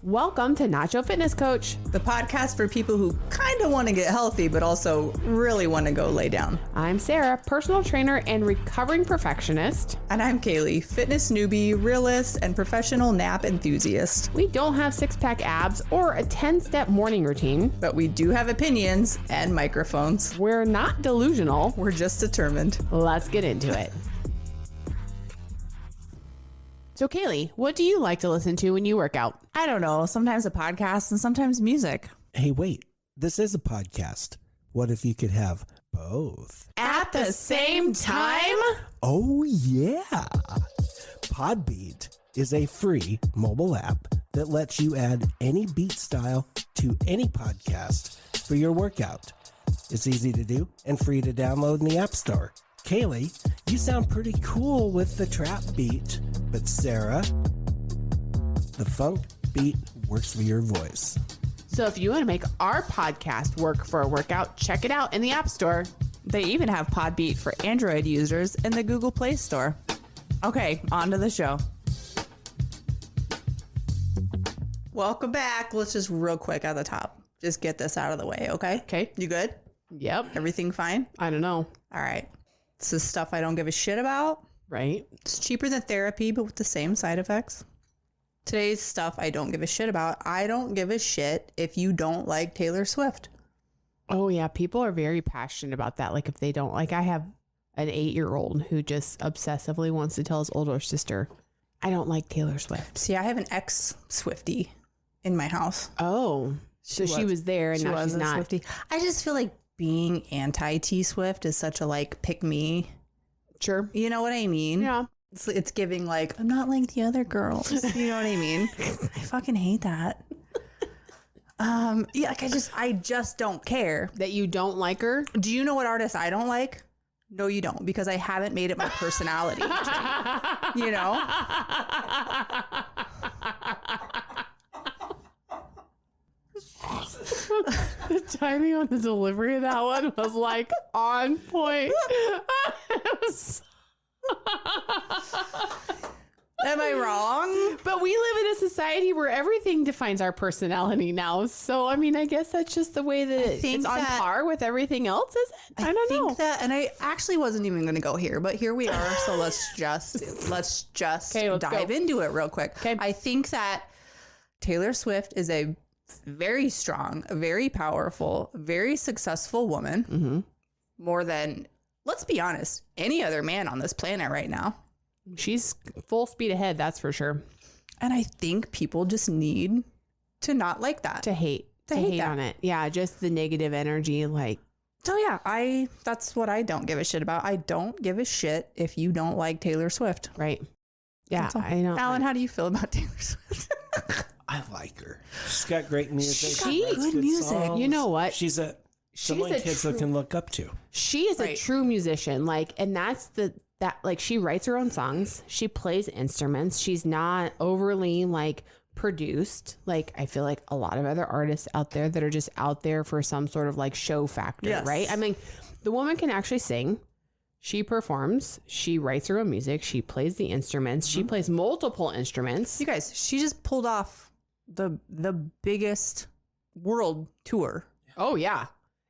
Welcome to Nacho Fitness Coach, the podcast for people who kind of want to get healthy, but also really want to go lay down. I'm Sara, personal trainer and recovering perfectionist. And I'm Caleigh, fitness newbie, realist, and professional nap enthusiast. We don't have six-pack abs or a 10-step morning routine. But we do have opinions and microphones. We're not delusional. We're just determined. Let's get into it. So Caleigh, what do you like to listen to when you work out? I don't know. Sometimes a podcast and sometimes music. Hey, wait. This is a podcast. What if you could have both? At the same time? Oh, yeah. Podbeat is a free mobile app that lets you add any beat style to any podcast for your workout. It's easy to do and free to download in the App Store. Caleigh, you sound pretty cool with the trap beat, but Sara, the funk beat works for your voice. So if you want to make our podcast work for a workout, check it out in the App Store. They even have Podbeat for Android users in the Google Play Store. Okay, on to the show. Welcome back. Let's just real quick at the top, just get this out of the way, okay? Okay. You good? Yep. Everything fine? I don't know. All right. This is stuff I don't give a shit about. Right? It's cheaper than therapy, but with the same side effects. Today's stuff I don't give a shit about. I don't give a shit if you don't like Taylor Swift. Oh, yeah. People are very passionate about that. Like if they don't, like I have an 8-year-old who just obsessively wants to tell his older sister, I don't like Taylor Swift. See, I have an ex-Swiftie in my house. Oh, so she was there and now she's not. Swiftie. I just feel like being anti-T-Swift is such a like pick me. Sure. You know what I mean? Yeah. It's giving like, I'm not like the other girls. You know what I mean? I fucking hate that. Yeah, like I just don't care. That you don't like her? Do you know what artist I don't like? No, you don't, because I haven't made it my personality. You know? The timing on the delivery of that one was like on point. Am I wrong? But we live in a society where everything defines our personality now. So, I mean, I guess that's just the way that it's on par with everything else, is it? I don't know. That, and I actually wasn't even going to go here, but here we are. So let's just dive into it real quick. Okay. I think that Taylor Swift is a very strong, very powerful, very successful woman. Mm-hmm. More than, let's be honest, any other man on this planet right now. She's full speed ahead, that's for sure. And I think people just need to not like that. To hate on it. Yeah, just the negative energy, like. So yeah, that's what I don't give a shit about. I don't give a shit if you don't like Taylor Swift. Right. Yeah, I know. Alan, how do you feel about Taylor Swift? I like her. She's got great music. She writes good music. songs. You know what? She's someone kids that can look up to. She is a true musician. Like, and that's like she writes her own songs. She plays instruments. She's not overly like produced. Like I feel like a lot of other artists out there that are just out there for some sort of like show factor, yes. Right? I mean, the woman can actually sing. She performs. She writes her own music. She plays the instruments. She plays multiple instruments. You guys, she just pulled off the biggest world tour. Oh yeah.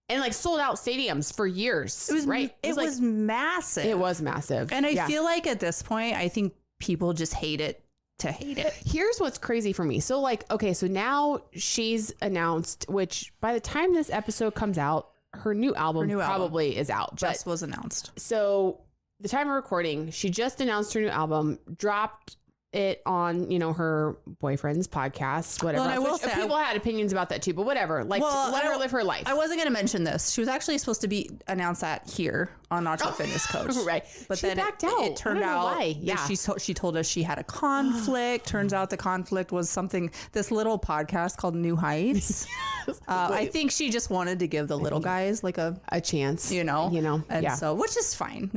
And like sold out stadiums for years. It was right. It was massive. It was massive. And I feel like at this point, I think people just hate it to hate it. Here's what's crazy for me. So like, okay, so now she's announced, which by the time this episode comes out, her new album probably is out. Just was announced. So the time of recording, she just announced her new album, dropped it on, her boyfriend's podcast, whatever. Well, and I will say, people had opinions about that too, but whatever. Like, let her live her life. I wasn't going to mention this. She was actually supposed to be announced that here on Nacho Fitness Coach. Right. But she then backed out. It turned out that she told us she had a conflict. Turns out the conflict was this little podcast called New Heights. I think she just wanted to give the little guys like a chance, and so, which is fine.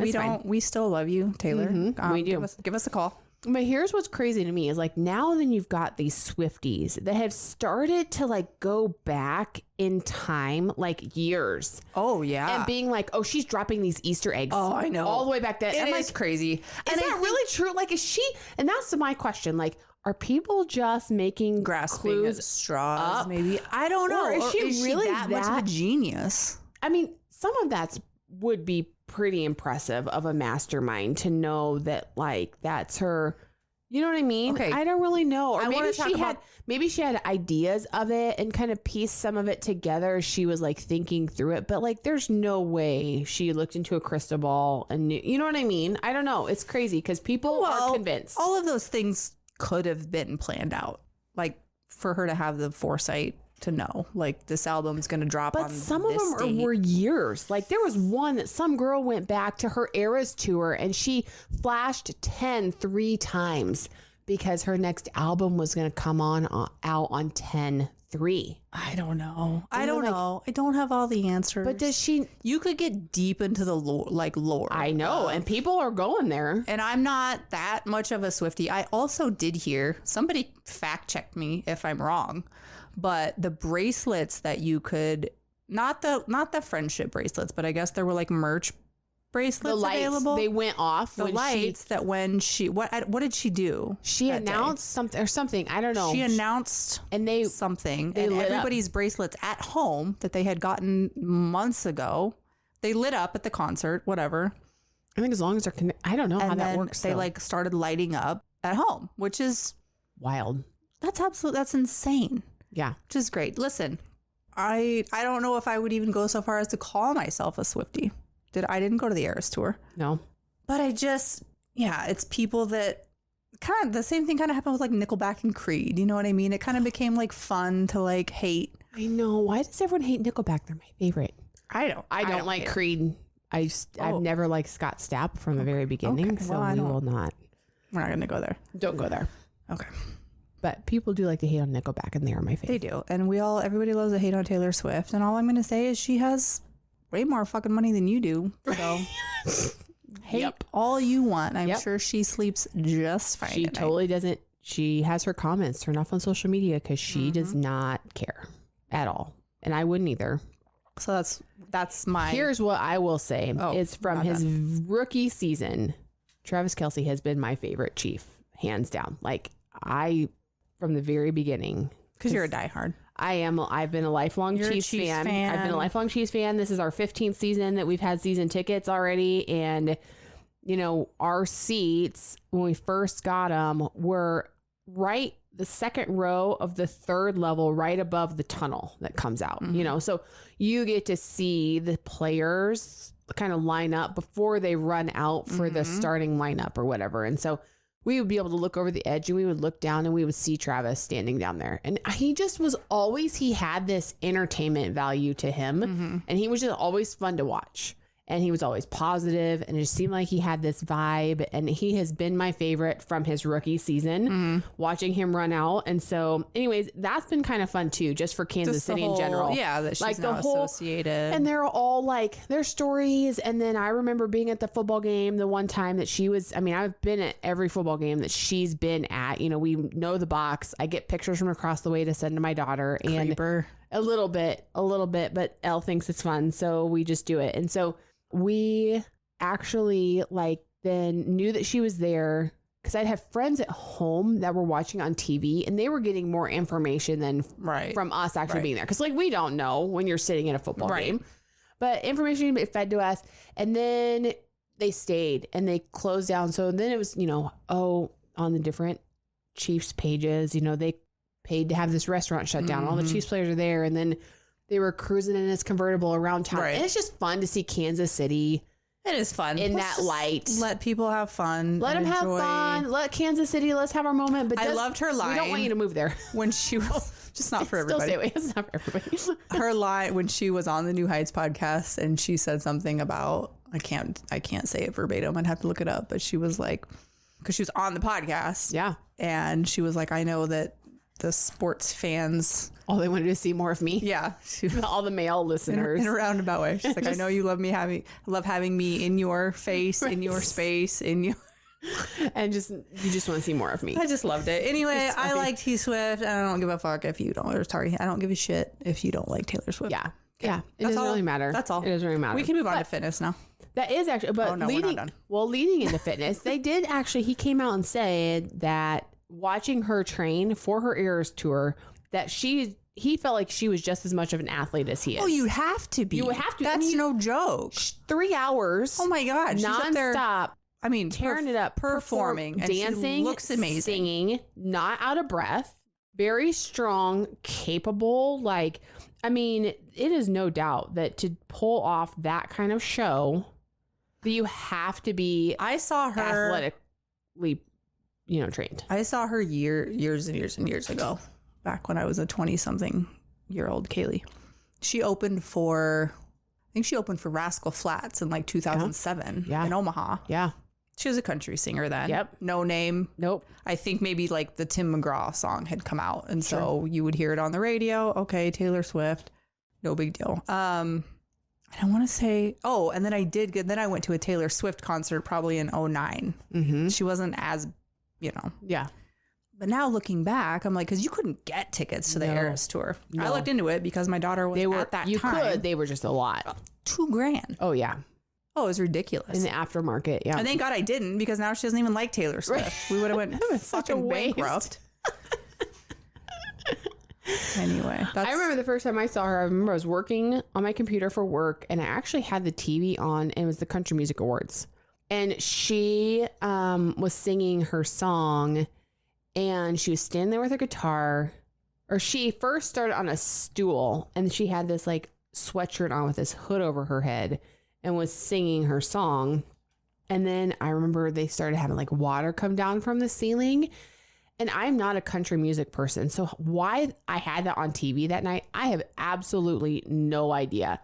We still love you, Taylor. Mm-hmm. We do. Give us a call. But here's what's crazy to me is like now then you've got these Swifties that have started to like go back in time like years. Oh yeah. And being like, oh, she's dropping these Easter eggs. Oh, I know. All the way back then. It is crazy. Is that really true? Like, is she, and that's my question. Like, are people just making grasping clues at straws? up? Maybe, I don't know. Or is she really that much of a genius? I mean, some of that would be pretty impressive of a mastermind to know that, like, that's her. You know what I mean? Okay. I don't really know. Or maybe she had ideas of it and kind of pieced some of it together. She was like thinking through it, but like there's no way she looked into a crystal ball and knew, you know what I mean? I don't know. It's crazy because people are convinced. All of those things could have been planned out. Like for her to have the foresight to know, like, this album's going to drop but on some of this them date. were years. Like there was one that some girl went back to her Eras tour and she flashed 10 3 times because her next album was going to come out on 10/3. I don't know. I don't know. I don't have all the answers. But does she? You could get deep into the lore. I know, and people are going there. And I'm not that much of a Swiftie. I also did hear, somebody fact checked me if I'm wrong, but the bracelets that you could, not the friendship bracelets, but I guess there were like merch bracelets The lights, available. they went off. The lights that when she, what did she do? She that day? announced something. I don't know. She announced and they something, they and lit up. everybody's bracelets at home that they had gotten months ago, they lit up at the concert, whatever. I think as long as they're I don't know how that works. They though. like started lighting up at home, which is wild. that's insane. Yeah. Which is great. Listen, I don't know if I would even go so far as to call myself a Swiftie. I didn't go to the Eras tour. No. But it's people that kind of, the same thing kind of happened with like Nickelback and Creed. You know what I mean? It kind of became like fun to like hate. I know. Why does everyone hate Nickelback? They're my favorite. I don't like Creed. I've never liked Scott Stapp from the very beginning. Okay. So Well, we will not. We're not going to go there. Don't go there. Okay. But people do like to hate on Nickelback, and they are my favorite. They do. And everybody loves to hate on Taylor Swift. And all I'm going to say is she has way more fucking money than you do. So hate all you want. I'm sure she sleeps just fine. She totally doesn't. She has her comments turned off on social media because she does not care at all. And I wouldn't either. So that's my... Here's what I will say. It's from his rookie season. Travis Kelce has been my favorite Chief, hands down. Like from the very beginning. Because you're a diehard. I am. I've been a lifelong Chiefs fan. I've been a lifelong Chiefs fan. This is our 15th season that we've had season tickets already. And, you know, our seats, when we first got them, were right the second row of the third level, right above the tunnel that comes out, you know, so you get to see the players kind of line up before they run out for the starting lineup or whatever. And so we would be able to look over the edge and we would look down and we would see Travis standing down there. And he just was he had this entertainment value to him. And he was just always fun to watch. And he was always positive, and it just seemed like he had this vibe. And he has been my favorite from his rookie season, watching him run out. And so, anyways, that's been kind of fun too, just for Kansas City in general. Yeah, that she's like now associated. And they're all like their stories. And then I remember being at the football game the one time that she was. I mean, I've been at every football game that she's been at. You know, we know the box. I get pictures from across the way to send to my daughter. Creeper. And a little bit, but Elle thinks it's fun, so we just do it. And so we actually then knew that she was there because I'd have friends at home that were watching on TV and they were getting more information than from us actually being there. Because we don't know when you're sitting in a football game, but information fed to us. And then they stayed and they closed down. So then it was, on the different Chiefs pages, they paid to have this restaurant shut down. All the Chiefs players are there. And then they were cruising in his convertible around town. And it's just fun to see Kansas City. It is fun. In that light. Let people have fun. Let them have fun. Let Kansas City, let's have our moment. But I loved her line. We don't want you to move there. When she was, just not for everybody. Still say it's not for everybody. Her line when she was on the New Heights podcast and she said something about, I can't say it verbatim. I'd have to look it up. But she was like, because she was on the podcast. Yeah. And she was like, I know that the sports fans, all they wanted to see more of me. Yeah. All the male listeners. In a roundabout way. She's like, I know you love having me in your face, in your space, in your... And you just want to see more of me. I just loved it. Anyway, I like T Swift. And I don't give a fuck if you don't. Or sorry, I don't give a shit if you don't like Taylor Swift. Yeah. Yeah. It doesn't really matter. That's all. It doesn't really matter. We can move on to fitness now. That is actually, but we're not done. Leading into fitness, they did actually, he came out and said that watching her train for her Eras tour that he felt like she was just as much of an athlete as he is. Oh, you have to be. You would have to. That's no joke. 3 hours. Oh my God. She's up there, nonstop. I mean, Tearing it up. performing. And dancing. she looks amazing. Singing. Not out of breath. Very strong. Capable. Like, I mean, it is no doubt that to pull off that kind of show, that you have to be I saw her athletically, trained. I saw her years and years and years ago, back when I was a 20-something-year-old Caleigh. She opened for Rascal Flatts in like 2007 in Omaha. Yeah. She was a country singer then. Yep. No name. Nope. I think maybe like the Tim McGraw song had come out. And so you would hear it on the radio. Okay, Taylor Swift. No big deal. I want to say, and then I went to a Taylor Swift concert probably in 2009. Mm-hmm. She wasn't as, Yeah. But now looking back, I'm like, because you couldn't get tickets to the Eras tour. No. I looked into it because my daughter was at that time. They were just a lot. $2,000. Oh, yeah. Oh, it was ridiculous. In the aftermarket, yeah. And thank God I didn't, because now she doesn't even like Taylor Swift. We would have went fucking bankrupt. Anyway, I remember the first time I saw her, I remember I was working on my computer for work, and I actually had the TV on, and it was the Country Music Awards. And she was singing her song, and she was standing there with her guitar, or she first started on a stool, and she had this like sweatshirt on with this hood over her head and was singing her song. And then I remember they started having like water come down from the ceiling. And I'm not a country music person. So why I had that on TV that night, I have absolutely no idea.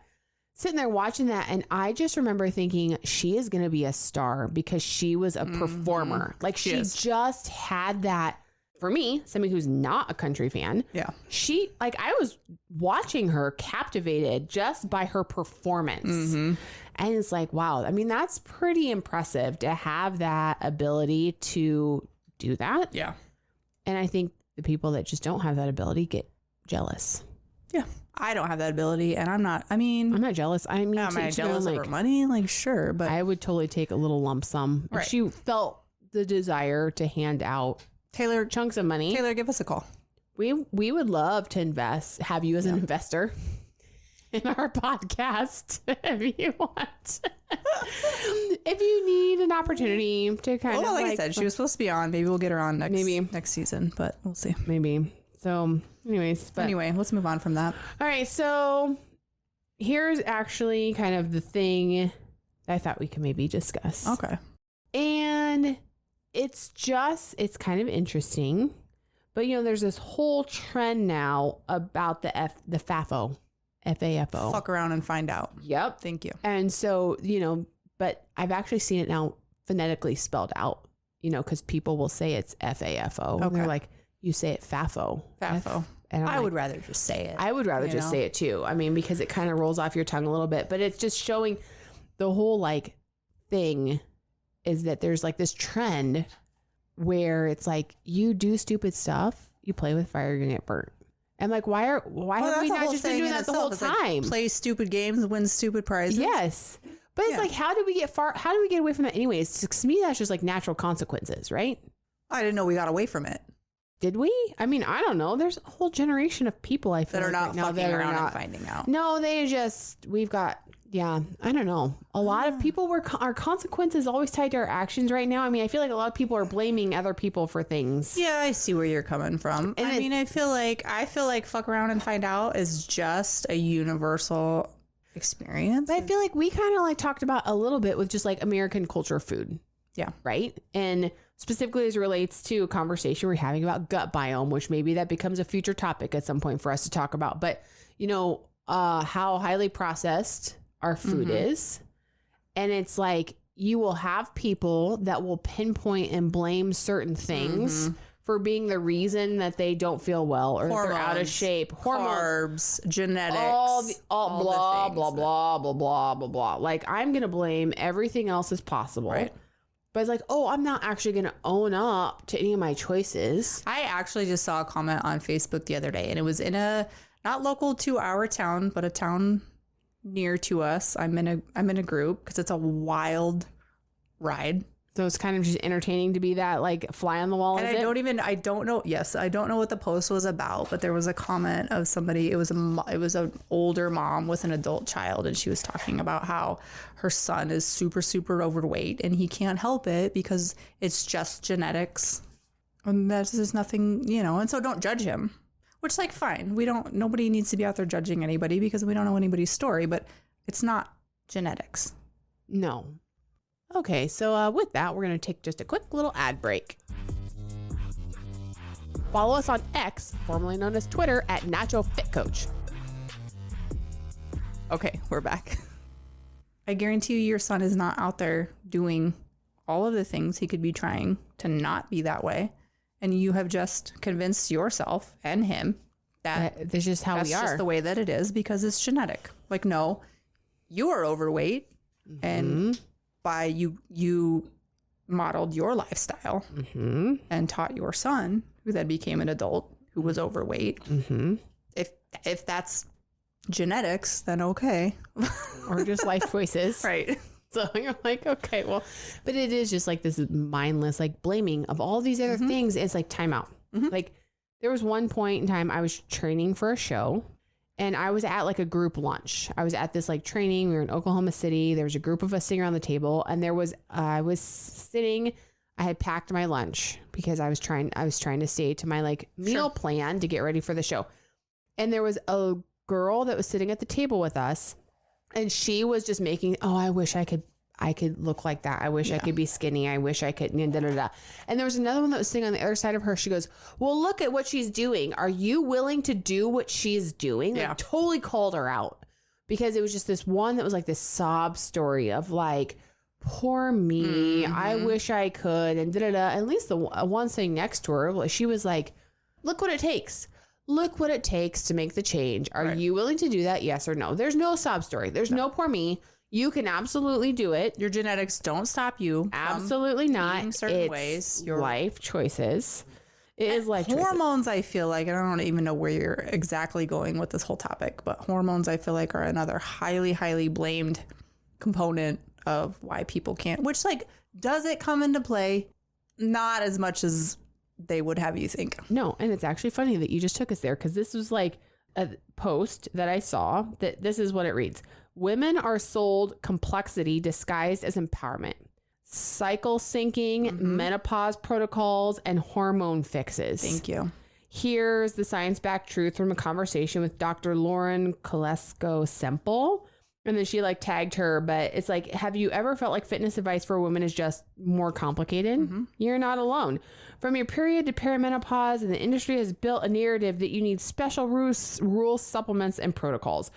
Sitting there watching that, and I just remember thinking she is going to be a star because she was a performer. Like she just had that. For me, somebody who's not a country fan, I was watching her captivated just by her performance. Mm-hmm. And it's like, wow, I mean, that's pretty impressive to have that ability to do that. Yeah. And I think the people that just don't have that ability get jealous. Yeah. I don't have that ability, and I'm not jealous. I mean, am I jealous of her money? Like, sure, but I would totally take a little lump sum. If she felt the desire to hand out Taylor, chunks of money. Taylor, give us a call. We would love to have you as an investor in our podcast if you want. If you need an opportunity to kind of like I said, she was supposed to be on. Maybe we'll get her on next season, but we'll see. Maybe. So anyway, let's move on from that. All right. So here's actually kind of the thing that I thought we could maybe discuss. Okay. And it's kind of interesting, but there's this whole trend now about the FAFO, FAFO. Fuck around and find out. Yep. Thank you. And so, but I've actually seen it now phonetically spelled out, because people will say it's FAFO. Okay. And they're like, you say it FAFO. FAFO. And I would rather just say it. I would rather just say it too. I mean, because it kind of rolls off your tongue a little bit, but it's just showing the whole like thing is that there's like this trend where it's like you do stupid stuff, you play with fire, you're gonna get burnt. And like, why have we not just been doing that the whole time? Like, play stupid games, win stupid prizes. Yes, but it's like, how do we get away from that anyways? To me, that's just like natural consequences, right? I didn't know we got away from it. Did we? I mean, I don't know. There's a whole generation of people I feel that are not right now fucking around and finding out. No, we've got. Yeah, I don't know. A lot of people our consequences always tied to our actions right now. I mean, I feel like a lot of people are blaming other people for things. Yeah, I see where you're coming from. And I feel like fuck around and find out is just a universal experience. But I feel like we kind of like talked about a little bit with just like American culture food. Yeah. Right. And specifically as it relates to a conversation we're having about gut biome, which maybe that becomes a future topic at some point for us to talk about. But how highly processed our food is. And it's like you will have people that will pinpoint and blame certain things for being the reason that they don't feel well or hormones, they're out of shape. Hormones, carbs, genetics, all blah, blah, blah, blah, blah, blah, blah. Like, I'm going to blame everything else as possible. Right. But it's like, I'm not actually going to own up to any of my choices. I actually just saw a comment on Facebook the other day, and it was in a, not local to our town, but a town near to us. I'm in a group because it's a wild ride. So it's kind of just entertaining to be that like fly on the wall. And I don't know. Yes, I don't know what the post was about, but there was a comment of somebody. It was an older mom with an adult child, and she was talking about how her son is super, super overweight, and he can't help it because it's just genetics, and there's nothing, and so don't judge him. Which, like, fine. Nobody needs to be out there judging anybody because we don't know anybody's story, but it's not genetics. No. Okay, so with that, we're going to take just a quick little ad break. Follow us on X, formerly known as Twitter, at Nacho Fit Coach. Okay, we're back. I guarantee you your son is not out there doing all of the things he could be trying to not be that way. And you have just convinced yourself and him that this is how we are. That's just the way that it is because it's genetic. Like, no, you are overweight and by you modeled your lifestyle and taught your son, who then became an adult who was overweight. If that's genetics, then okay. Or just life choices. Right. So you're like, okay, well, but it is just like this mindless, like blaming of all these other things. It's like timeout. Like there was one point in time I was training for a show and I was at like a group lunch. I was at this like training. We were in Oklahoma City. There was a group of us sitting around the table and I was sitting, I had packed my lunch because I was trying to stay to my like meal plan to get ready for the show. And there was a girl that was sitting at the table with us. And she was just making, I wish I could look like that. I wish I could be skinny. I wish I could, da, da, da. And there was another one that was sitting on the other side of her. She goes, well, look at what she's doing. Are you willing to do what she's doing? Yeah. Like, totally called her out because it was just this one that was like this sob story of like, poor me. I wish I could. And da, da, da. At least the one sitting next to her, she was like, look what it takes. Look what it takes to make the change. Are you willing to do that? Yes or no? There's no sob story. There's no poor me. You can absolutely do it. Your genetics don't stop you. Absolutely not. Certain ways. Your life choices. It is life choices. Hormones, I feel like, and I don't even know where you're exactly going with this whole topic, but hormones, I feel like, are another highly, highly blamed component of why people can't. Which, like, does it come into play? Not as much as they would have you think. No, and it's actually funny that you just took us there because this was like a post that I saw that this is what it reads. Women are sold complexity disguised as empowerment, cycle syncing, menopause protocols, and hormone fixes. Thank you. Here's the science-backed truth from a conversation with Dr. Lauren Kolesko-Semple. And then she like tagged her, but it's like, have you ever felt like fitness advice for women is just more complicated? You're not alone. From your period to perimenopause, and the industry has built a narrative that you need special rules, supplements, and protocols.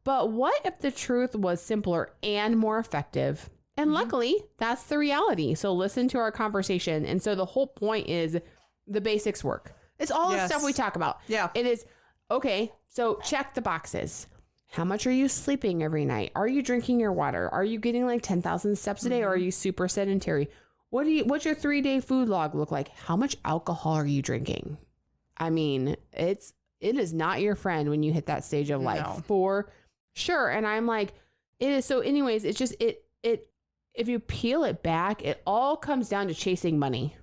But what if the truth was simpler and more effective? And luckily, that's the reality. So listen to our conversation. And so the whole point is the basics work. It's all the stuff we talk about. Yeah. It is, okay, so check the boxes. How much are you sleeping every night? Are you drinking your water? Are you getting like 10,000 steps a day? Or are you super sedentary? What's your 3-day food log look like? How much alcohol are you drinking? I mean, it is not your friend when you hit that stage of life for sure. And I'm like, it is. So anyways, it's just, if you peel it back, it all comes down to chasing money.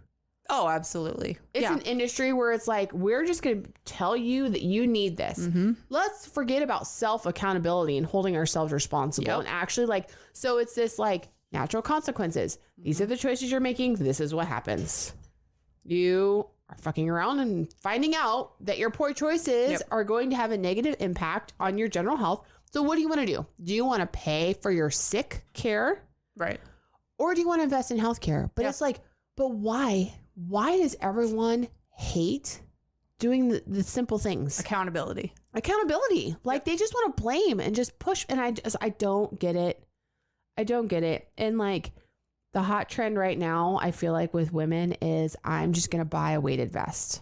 Oh, absolutely. It's an industry where it's like, we're just going to tell you that you need this. Let's forget about self-accountability and holding ourselves responsible and actually like, so it's this like natural consequences. These are the choices you're making. This is what happens. You are fucking around and finding out that your poor choices are going to have a negative impact on your general health. So what do you want to do? Do you want to pay for your sick care? Right. Or do you want to invest in healthcare? But it's like, but why? Why does everyone hate doing the simple things? Accountability. Like they just want to blame and just push. And I don't get it. And like the hot trend right now, I feel like with women is I'm just going to buy a weighted vest.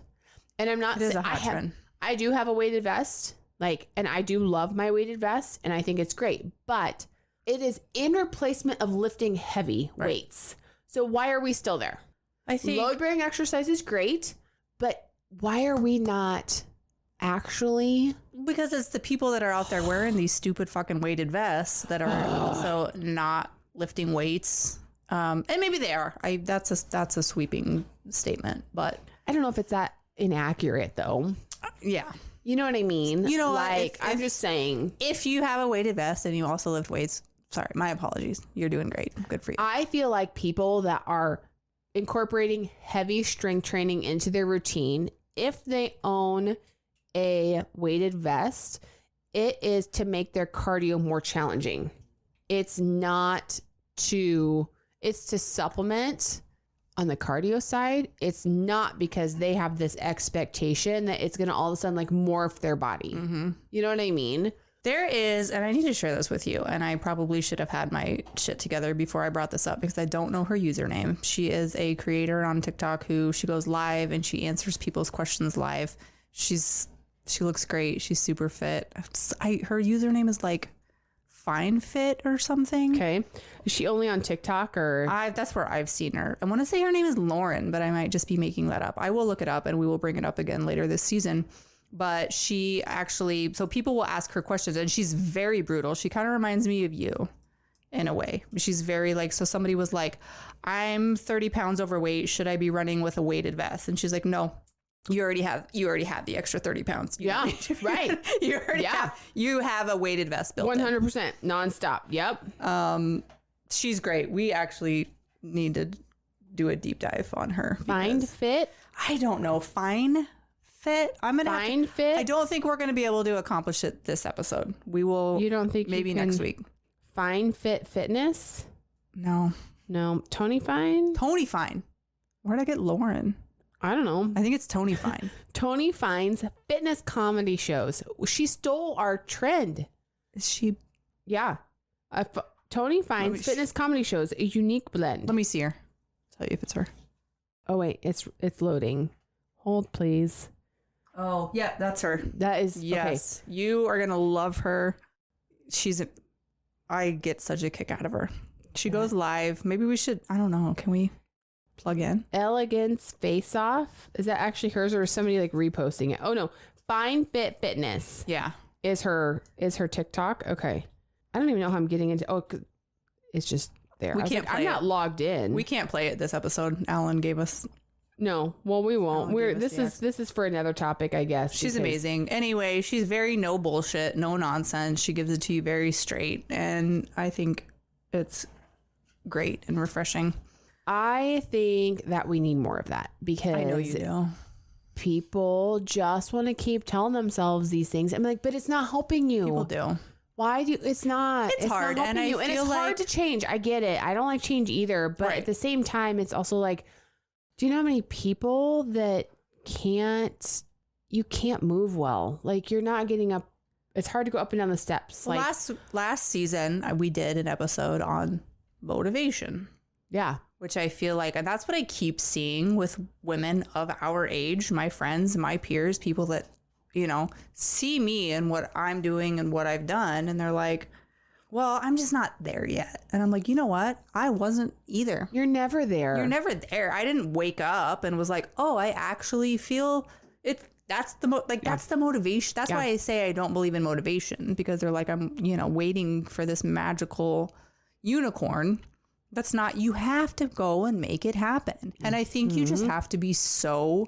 And I'm not, it is a hot trend. I do have a weighted vest, like, and I do love my weighted vest and I think it's great, but it is in replacement of lifting heavy weights. So why are we still there? I think load bearing exercise is great, but why are we not actually? Because it's the people that are out there wearing these stupid fucking weighted vests that are also not lifting weights And maybe they are. That's a sweeping statement, but I don't know if it's that inaccurate though. Yeah. You know what I mean? You know, like I'm just saying, if you have a weighted vest and you also lift weights, sorry, my apologies. You're doing great. Good for you. I feel like people that are incorporating heavy strength training into their routine, if they own a weighted vest, it is to make their cardio more challenging. It's to supplement on the cardio side. It's not because they have this expectation that it's going to all of a sudden like morph their body. Mm-hmm. You know what I mean? There is, and I need to share this with you, and I probably should have had my shit together before I brought this up because I don't know her username. She is a creator on TikTok she goes live and she answers people's questions live. She looks great. She's super fit. Her username is like Fine Fit or something. Okay. Is she only on TikTok or? That's where I've seen her. I want to say her name is Lauren, but I might just be making that up. I will look it up and we will bring it up again later this season. But she actually, so people will ask her questions and she's very brutal. She kind of reminds me of you in a way. She's very like, so somebody was like, I'm 30 pounds overweight. Should I be running with a weighted vest? And she's like, no, you already have the extra 30 pounds. Yeah, right. You have a weighted vest built 100% nonstop. Yep. She's great. We actually need to do a deep dive on her. Fine Fit? I don't know. Fine Fit. Fit. I don't think we're going to be able to accomplish it this episode. We will. You don't think maybe next week? Fine Fit Fitness? No. Tony Fine. Where'd I get Lauren? I don't know. I think it's Tony Fine. Tony Fine's fitness comedy shows. She stole our trend. Is she? Yeah. Tony Fine's fitness comedy shows, a unique blend. Let me see her. Tell you if it's her. Oh wait, it's loading. Hold please. Oh yeah, that's her. That is yes. Okay. You are gonna love her. I get such a kick out of her. She goes live. Maybe we should. I don't know. Can we plug in? Elegance Face Off. Is that actually hers or is somebody like reposting it? Oh no, Fine Fit Fitness. Yeah, is her TikTok. Okay, I don't even know how I'm getting into. Oh, it's just there. I'm not logged in. We can't play it this episode. Alan gave us. No, well, we won't. This is for another topic, I guess. She's amazing. Anyway, she's very no bullshit, no nonsense. She gives it to you very straight, and I think it's great and refreshing. I think that we need more of that because I know you do. People just want to keep telling themselves these things. I'm like, but it's not helping you. People do. Why do it's not? It's hard, not and I feel and it's hard to change. I get it. I don't like change either, but at the same time, it's also like. Do you know how many people that you can't move well? Like you're not getting up. It's hard to go up and down the steps. Well, like last season, we did an episode on motivation. Yeah. Which I feel like, and that's what I keep seeing with women of our age, my friends, my peers, people that, see me and what I'm doing and what I've done. And they're like, well, I'm just not there yet. And I'm like, you know what? I wasn't either. You're never there. I didn't wake up and was like, oh, I actually feel it. That's the motivation. That's why I say I don't believe in motivation, because they're like, I'm, waiting for this magical unicorn. That's not, you have to go and make it happen. And I think you just have to be so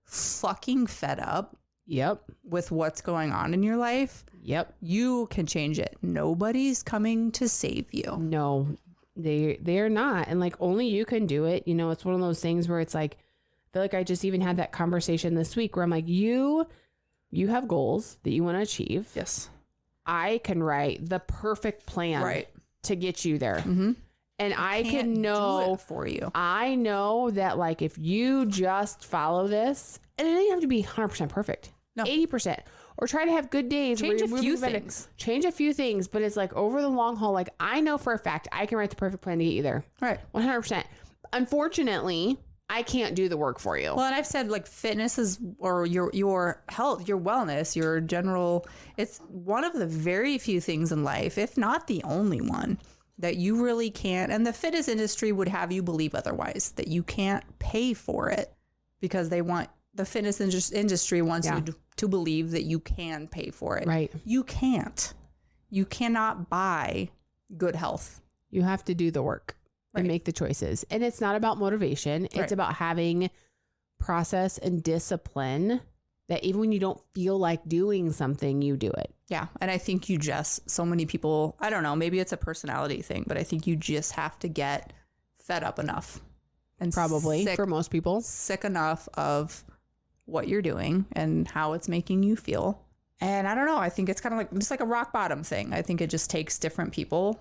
fucking fed up. Yep. With what's going on in your life. Yep. You can change it. Nobody's coming to save you. No, they are not. And like only you can do it. It's one of those things where it's like, I feel like I just even had that conversation this week where I'm like, you have goals that you want to achieve. Yes. I can write the perfect plan to get you there. Mm-hmm. And I can know do it for you. I know that like, if you just follow this, and it doesn't have to be 100% perfect. No. 80%. Or try to have good days. Change a few things. Change a few things. But it's like over the long haul, like I know for a fact I can write the perfect plan to get you there. Right. 100%. Unfortunately, I can't do the work for you. Well, and I've said like fitness is, or your health, your wellness, your general, it's one of the very few things in life, if not the only one, that you really can't. And the fitness industry would have you believe otherwise, that you can't pay for it because the fitness industry wants you to believe that you can pay for it. Right. You can't. You cannot buy good health. You have to do the work. and make the choices. And it's not about motivation. It's about having process and discipline that even when you don't feel like doing something, you do it. Yeah. And I think so many people, I don't know, maybe it's a personality thing, but I think you just have to get fed up enough. And probably for most people, sick enough of what you're doing and how it's making you feel. And I don't know, I think it's kind of like just like a rock bottom thing. I think it just takes different people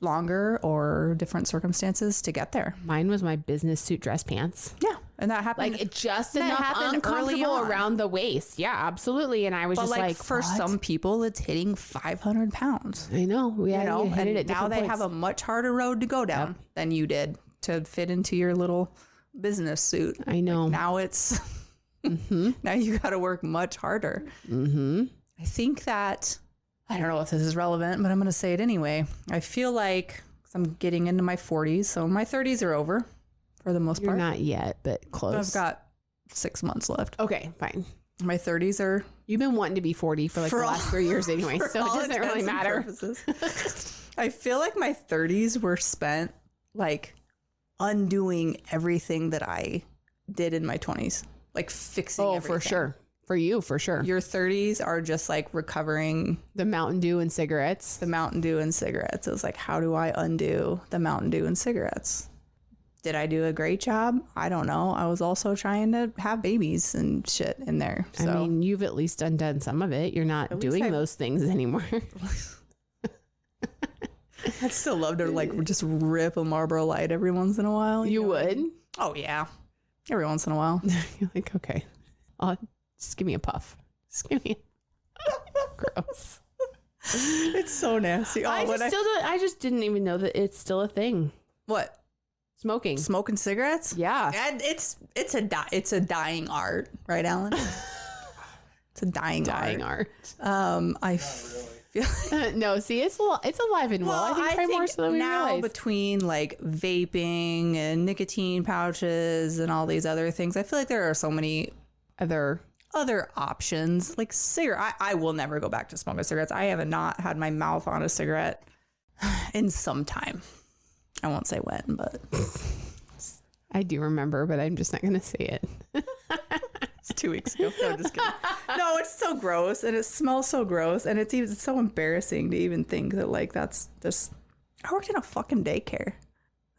longer or different circumstances to get there. Mine was my business suit dress pants. Yeah. And that happened. Like it just enough uncomfortable around the waist. Yeah, absolutely. And I was just like for some people, it's hitting 500 pounds. I know. We had to hit it at now they have a much harder road to go down than you did to fit into your little business suit. I know. Like now it's, now you got to work much harder. I think that, I don't know if this is relevant, but I'm going to say it anyway. I feel like I'm getting into my 40s, so my 30s are over for the most part. You're not yet, but close. I've got 6 months left. Okay, fine. My 30s are... You've been wanting to be 40 for like the last 3 years anyway, so it doesn't really matter. I feel like my 30s were spent like undoing everything that I did in my 20s. Like fixing everything. For sure. For you, for sure. Your 30s are just like recovering. The Mountain Dew and cigarettes. The Mountain Dew and cigarettes. It was like, how do I undo the Mountain Dew and cigarettes? Did I do a great job? I don't know. I was also trying to have babies and shit in there. So. I mean, you've at least undone some of it. You're not doing those things anymore. I'd still love to like just rip a Marlboro Light every once in a while. You would? Oh, yeah. Every once in a while. You're like, okay. Just give me a puff. Just give me gross. It's so nasty. Oh, I just didn't even know that it's still a thing. What? Smoking cigarettes? Yeah. And it's a dying art, right, Alan? It's a dying art. I feel no, see, it's alive and well. I think more so than we now realize. Between like vaping and nicotine pouches and all these other things, I feel like there are so many other options. Like cigarette, I will never go back to smoking cigarettes. I have not had my mouth on a cigarette in some time. I won't say when, but I do remember, but I'm just not going to say it. It's 2 weeks ago. No, just kidding. No, it's so gross and it smells so gross and it's so embarrassing to even think that like that's just. I worked in a fucking daycare.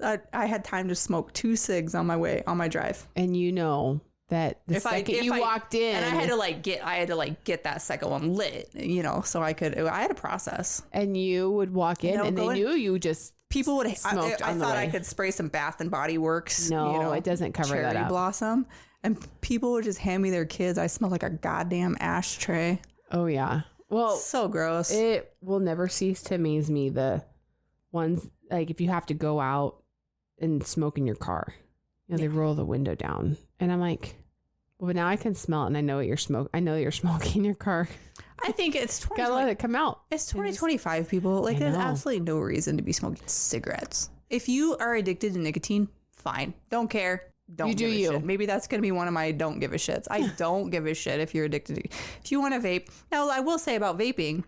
I had time to smoke 2 cigs on my drive, and you know that the second you walked in, and I had to get that second one lit, you know, so I had a process. And you would walk in, and they knew you just. People would. Smoked I thought I could spray some Bath and Body Works. No, it doesn't cover that up. Cherry blossom, and people would just hand me their kids. I smell like a goddamn ashtray. Oh yeah. Well, so gross. It will never cease to amaze me the ones like if you have to go out and smoke in your car. You know, they roll the window down, and I'm like, well, but now I can smell it, and I know you're smoking in your car. I think it's gotta let it come out. It's 2025, people. Like, there's absolutely no reason to be smoking cigarettes. If you are addicted to nicotine, fine. Don't care. Don't give a shit. Maybe that's gonna be one of my don't give a shits. I don't give a shit if you're addicted to. If you want to vape, now I will say about vaping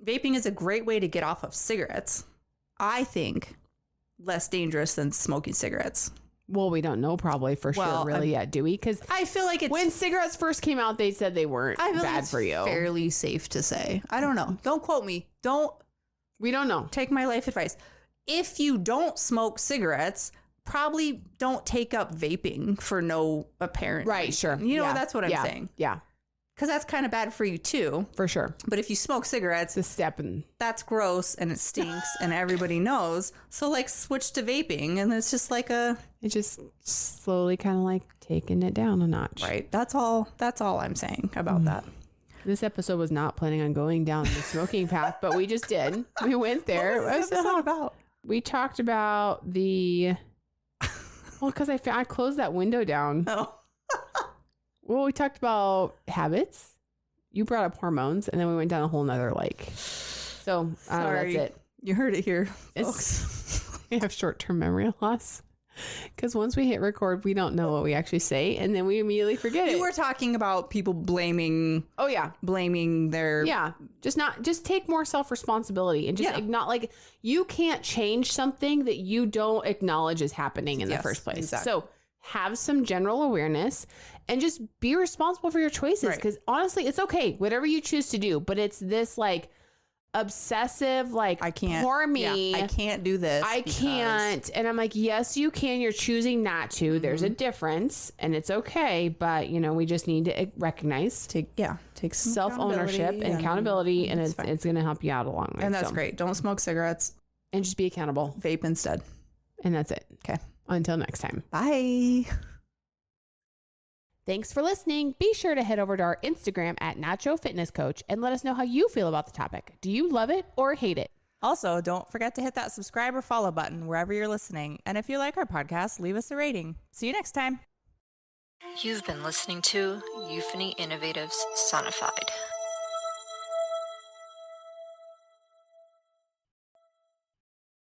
is a great way to get off of cigarettes. I think less dangerous than smoking cigarettes. Well, we don't know probably for sure really yet, do we? Because I feel like when cigarettes first came out, they said they weren't bad for you. Fairly safe to say. I don't know. Don't quote me. We don't know. Take my life advice. If you don't smoke cigarettes, probably don't take up vaping for no apparent reason. Sure. You know, that's what I'm saying. Yeah. Because that's kind of bad for you too. For sure. But if you smoke cigarettes, that's gross and it stinks and everybody knows. So like switch to vaping and it's just like it's just slowly kind of like taking it down a notch. Right. That's all I'm saying about that. This episode was not planning on going down the smoking path, but we just did. We went there. What was this episode about? We talked about because I closed that window down. Oh. Well, we talked about habits. You brought up hormones, and then we went down a whole nother So, that's it. You heard it here, folks. I have short-term memory loss. Because once we hit record, we don't know what we actually say, and then we immediately forget it. You were talking about people blaming. Oh yeah, blaming their. Yeah, just take more self-responsibility and just not like you can't change something that you don't acknowledge is happening in the first place. Exactly. So have some general awareness and just be responsible for your choices. Because honestly, it's okay, whatever you choose to do. But it's this like obsessive, like, I can't. Poor me. Yeah, I can't do this. I can't. And I'm like, yes, you can. You're choosing not to. There's a difference, and it's okay. But we just need to recognize, take some self-ownership and accountability, and it's going to help you out a long way. And that's great. Don't smoke cigarettes and just be accountable. Vape instead. And that's it. Okay. Until next time. Bye. Thanks for listening. Be sure to head over to our Instagram at Nacho Fitness Coach and let us know how you feel about the topic. Do you love it or hate it? Also, don't forget to hit that subscribe or follow button wherever you're listening. And if you like our podcast, leave us a rating. See you next time. You've been listening to Euphony Innovatives Sonified.